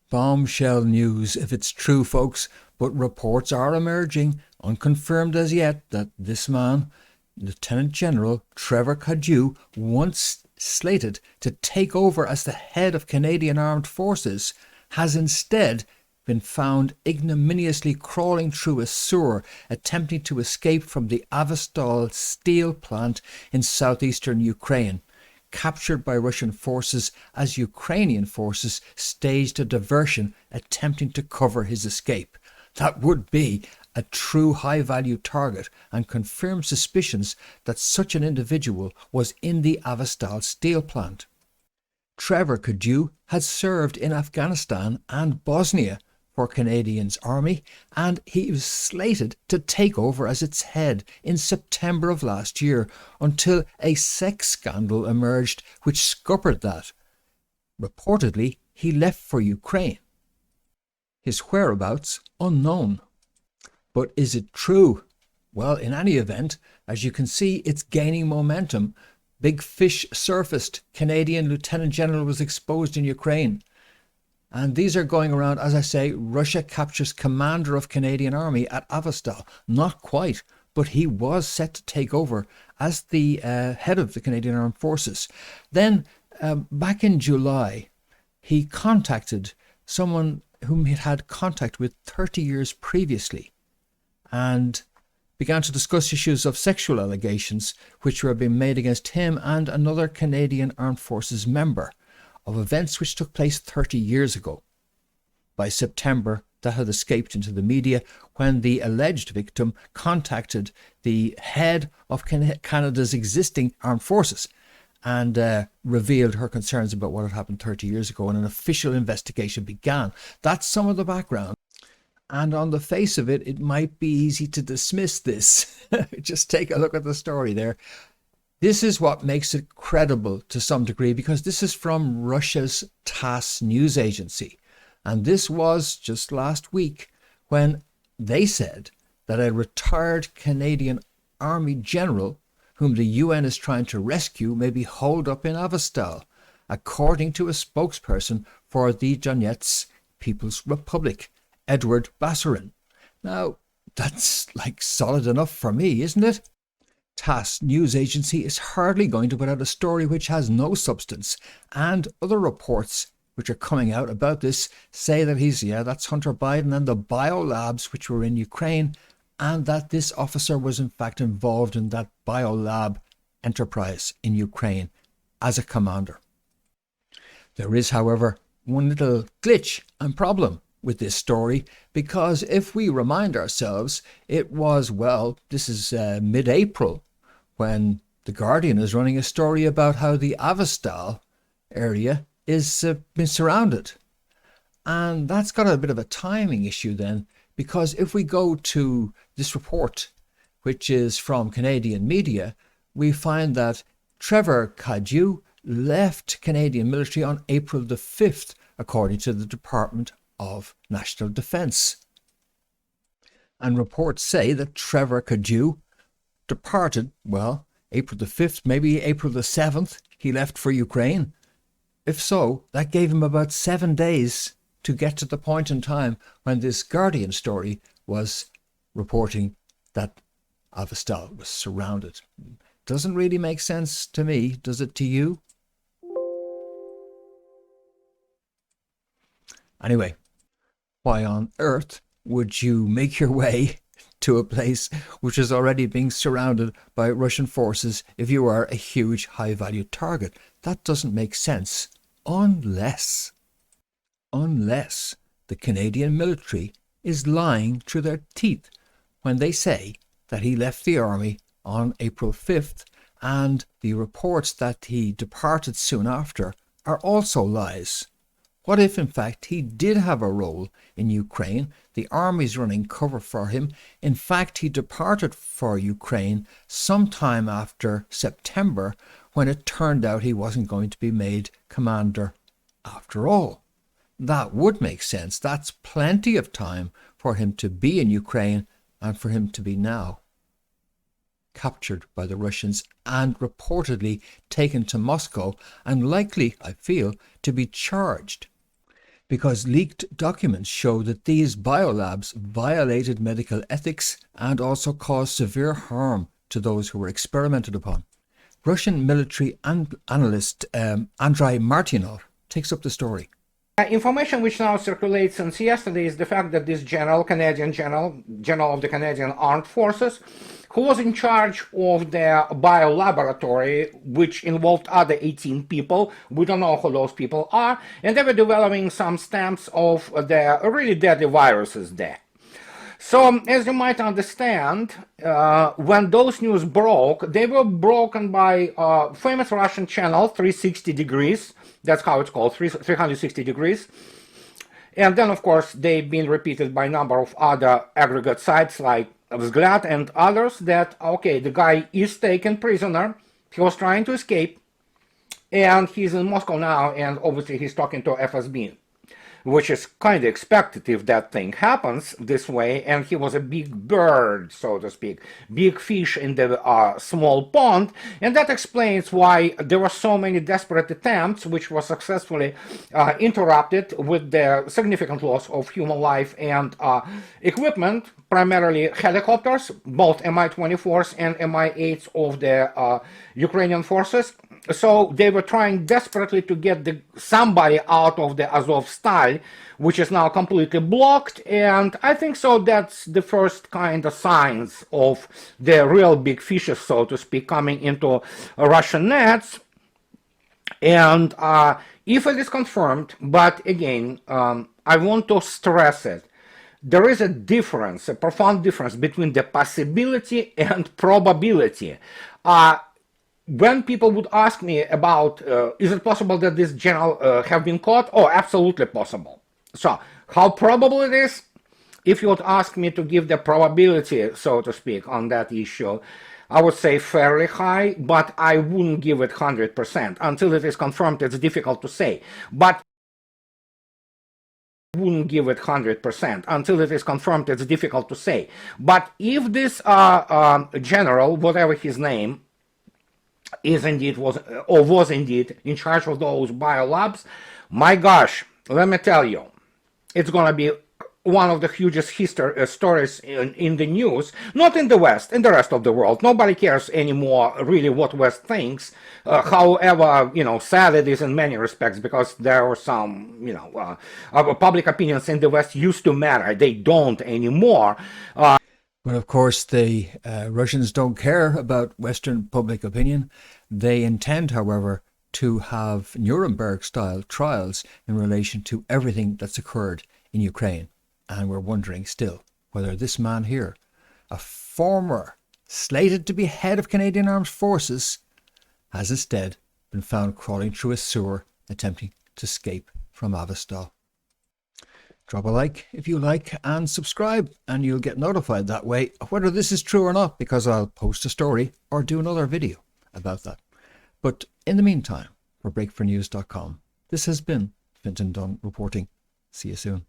Bombshell news if it's true, folks, but reports are emerging, unconfirmed as yet, that this man, Lieutenant General Trevor Cadieu, once slated to take over as the head of Canadian Armed Forces, has instead been found ignominiously crawling through a sewer, attempting to escape from the Avostal steel plant in southeastern Ukraine, captured by Russian forces as Ukrainian forces staged a diversion attempting to cover his escape. That would be a true high-value target and confirm suspicions that such an individual was in the Avostal steel plant. Trevor Cadieu had served in Afghanistan and Bosnia for Canadian's army, and he was slated to take over as its head in September of last year until a sex scandal emerged which scuppered that. Reportedly, he left for Ukraine. His whereabouts unknown. But is it true? Well, in any event, as you can see, it's gaining momentum. Big fish surfaced. Canadian Lieutenant General was exposed in Ukraine. And these are going around, as I say, Russia captures commander of Canadian Army at Avostal. Not quite, but he was set to take over as the head of the Canadian Armed Forces. Then, back in July, he contacted someone whom he'd had contact with 30 years previously and began to discuss issues of sexual allegations which were being made against him and another Canadian Armed Forces member, of events which took place 30 years ago. By September, that had escaped into the media when the alleged victim contacted the head of Canada's existing armed forces and revealed her concerns about what had happened 30 years ago, and an official investigation began. That's some of the background. And on the face of it, it might be easy to dismiss this. Just take a look at the story there. This is what makes it credible to some degree, because this is from Russia's TASS news agency. And this was just last week when they said that a retired Canadian Army general, whom the UN is trying to rescue, may be holed up in Avostal, according to a spokesperson for the Donetsk People's Republic, Edward Bassarin. Now, that's like solid enough for me, isn't it? TASS news agency is hardly going to put out a story which has no substance, and other reports which are coming out about this say that that's Hunter Biden and the biolabs which were in Ukraine, and that this officer was in fact involved in that biolab enterprise in Ukraine as a commander. There is, however, one little glitch and problem with this story, because if we remind ourselves, it was, this is mid-April when The Guardian is running a story about how the Avostal area is been surrounded. And that's got a bit of a timing issue then, because if we go to this report, which is from Canadian media, we find that Trevor Cadieu left Canadian military on April the 5th, according to the Department of National Defence. And reports say that Trevor Cadieu departed, April the 5th, maybe April the 7th, he left for Ukraine. If so, that gave him about 7 days to get to the point in time when this Guardian story was reporting that Avostal was surrounded. Doesn't really make sense to me, does it to you? Anyway, why on earth would you make your way to a place which is already being surrounded by Russian forces if you are a huge high-value target? That doesn't make sense unless the Canadian military is lying through their teeth when they say that he left the army on April 5th and the reports that he departed soon after are also lies. What if, in fact, he did have a role in Ukraine? The army's running cover for him. In fact, he departed for Ukraine sometime after September, when it turned out he wasn't going to be made commander after all. That would make sense. That's plenty of time for him to be in Ukraine and for him to be now captured by the Russians and reportedly taken to Moscow and likely, I feel, to be charged. because leaked documents show that these biolabs violated medical ethics and also caused severe harm to those who were experimented upon. Russian military analyst Andrei Martynov takes up the story. Information which now circulates since yesterday is the fact that this Canadian general of the Canadian Armed Forces, who was in charge of the biolaboratory, which involved other 18 people. We don't know who those people are, and they were developing some stamps of the really deadly viruses there. So, as you might understand, when those news broke, they were broken by a famous Russian channel, 360 degrees. That's how it's called, 360 degrees. And then, of course, they've been repeated by a number of other aggregate sites like Avostal and others that, okay, the guy is taken prisoner, he was trying to escape, and he's in Moscow now, and obviously he's talking to FSB, which is kind of expected if that thing happens this way, and he was a big bird, so to speak, big fish in the small pond, and that explains why there were so many desperate attempts, which were successfully interrupted with the significant loss of human life and equipment, primarily helicopters, both Mi-24s and Mi-8s of the Ukrainian forces. So they were trying desperately to get somebody out of the Avostal, which is now completely blocked, and I think so that's the first kind of signs of the real big fishes, so to speak, coming into Russian nets. And if it is confirmed, but again, I want to stress it, there is a difference, a profound difference between the possibility and probability. When people would ask me about, is it possible that this general have been caught? Oh, absolutely possible. So, how probable it is? If you would ask me to give the probability, so to speak, on that issue, I would say fairly high, but I wouldn't give it 100%. Until it is confirmed, it's difficult to say. But wouldn't give it 100%. Until it is confirmed, it's difficult to say. But if this general, whatever his name, was indeed in charge of those biolabs, my gosh, let me tell you, it's going to be one of the hugest stories in the news, not in the West, in the rest of the world. Nobody cares anymore really what West thinks, however, sad it is in many respects, because there are some, public opinions in the West used to matter. They don't anymore. But of course, the Russians don't care about Western public opinion. They intend, however, to have Nuremberg-style trials in relation to everything that's occurred in Ukraine. And we're wondering still whether this man here, a former slated to be head of Canadian Armed Forces, has instead been found crawling through a sewer attempting to escape from Avostal. Drop a like if you like and subscribe, and you'll get notified that way whether this is true or not, because I'll post a story or do another video about that. But in the meantime, for breakfornews.com, this has been Fintan Dunn reporting. See you soon.